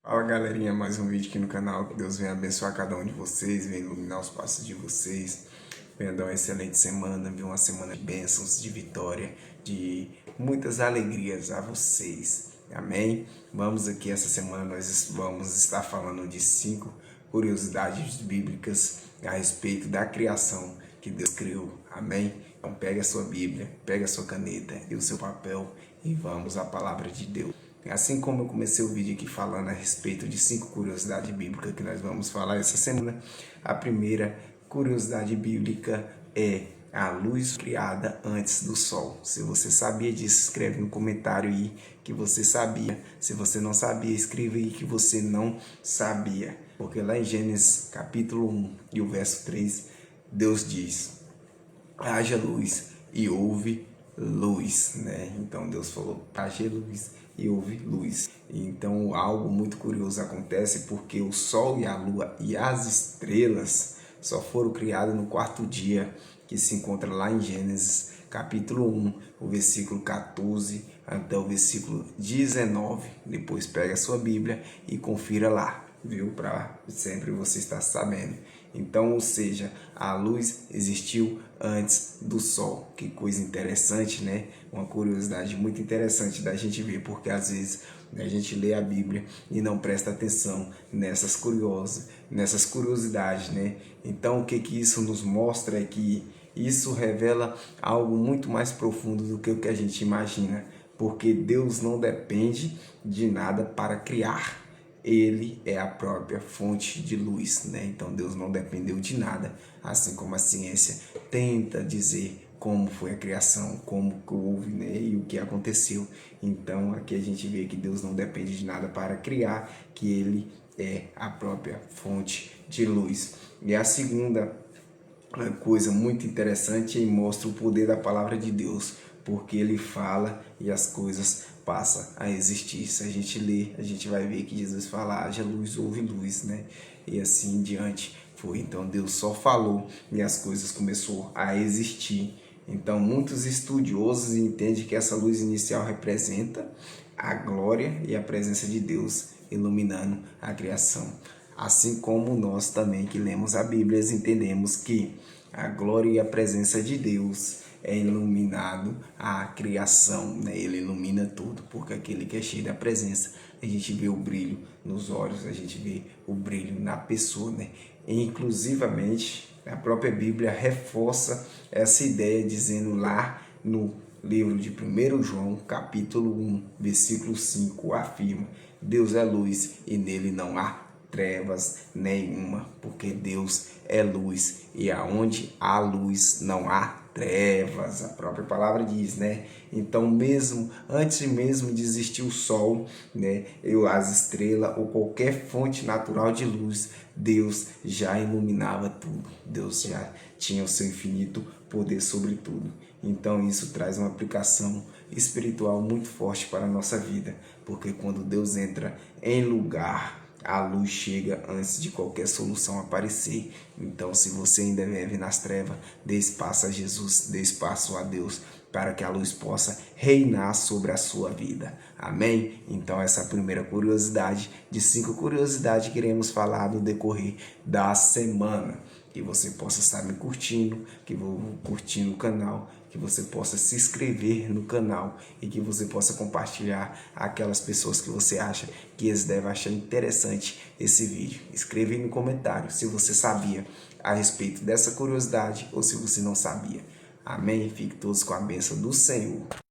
Fala galerinha, mais um vídeo aqui no canal. Que Deus venha abençoar cada um de vocês, venha iluminar os passos de vocês, venha dar uma excelente semana, venha uma semana de bênçãos, de vitória, de muitas alegrias a vocês. Amém? Vamos aqui essa semana, nós vamos estar falando de 5 curiosidades bíblicas a respeito da criação que Deus criou. Amém? Então pega a sua Bíblia, pega a sua caneta e o seu papel e vamos à palavra de Deus. Assim como eu comecei o vídeo aqui falando a respeito de 5 curiosidades bíblicas que nós vamos falar essa semana, a primeira curiosidade bíblica é a luz criada antes do sol. Se você sabia disso, escreve no comentário aí que você sabia. Se você não sabia, escreve aí que você não sabia. Porque lá em Gênesis capítulo 1 e o verso 3, Deus diz: haja luz e houve luz, né? Então Deus falou: haja luz e houve luz. Então algo muito curioso acontece, porque o sol e a lua e as estrelas só foram criados no quarto dia, que se encontra lá em Gênesis capítulo 1, o versículo 14 até o versículo 19. Depois pega a sua Bíblia e confira lá, viu? Para sempre você estar sabendo. Então, ou seja, a luz existiu antes do sol. Que coisa interessante, né? Uma curiosidade muito interessante da gente ver, porque às vezes a gente lê a Bíblia e não presta atenção nessas curiosidades, né? Então, o que isso nos mostra é que isso revela algo muito mais profundo do que o que a gente imagina, porque Deus não depende de nada para criar. Ele é a própria fonte de luz, né? Então Deus não dependeu de nada, assim como a ciência tenta dizer como foi a criação, como houve, né? E o que aconteceu. Então aqui a gente vê que Deus não depende de nada para criar, que Ele é a própria fonte de luz. E a segunda coisa muito interessante e mostra o poder da palavra de Deus, porque ele fala e as coisas passam a existir. Se a gente ler, a gente vai ver que Jesus fala: haja luz, houve luz, né? E assim em diante foi. Então Deus só falou e as coisas começaram a existir. Então muitos estudiosos entendem que essa luz inicial representa a glória e a presença de Deus iluminando a criação. Assim como nós também que lemos a Bíblia entendemos que a glória e a presença de Deus é iluminado a criação, né? Ele ilumina tudo, porque aquele que é cheio da presença, a gente vê o brilho nos olhos, a gente vê o brilho na pessoa, né? E, inclusivamente, a própria Bíblia reforça essa ideia, dizendo lá no livro de 1 João, capítulo 1, versículo 5, afirma: Deus é luz e nele não há trevas nenhuma, porque Deus é luz e aonde há luz não há trevas, a própria palavra diz, né? Então mesmo antes mesmo de existir o sol, né, as estrelas ou qualquer fonte natural de luz, Deus já iluminava tudo. Deus já tinha o seu infinito poder sobre tudo. Então isso traz uma aplicação espiritual muito forte para a nossa vida, porque quando Deus entra em lugar, a luz chega antes de qualquer solução aparecer. Então, se você ainda vive nas trevas, dê espaço a Jesus, dê espaço a Deus, para que a luz possa reinar sobre a sua vida. Amém? Então, essa é a primeira curiosidade de 5 curiosidades que iremos falar no decorrer da semana. Que você possa estar me curtindo, que vou curtindo o canal, que você possa se inscrever no canal e que você possa compartilhar aquelas pessoas que você acha que eles devem achar interessante esse vídeo. Escreva aí no comentário se você sabia a respeito dessa curiosidade ou se você não sabia. Amém? Fiquem todos com a bênção do Senhor.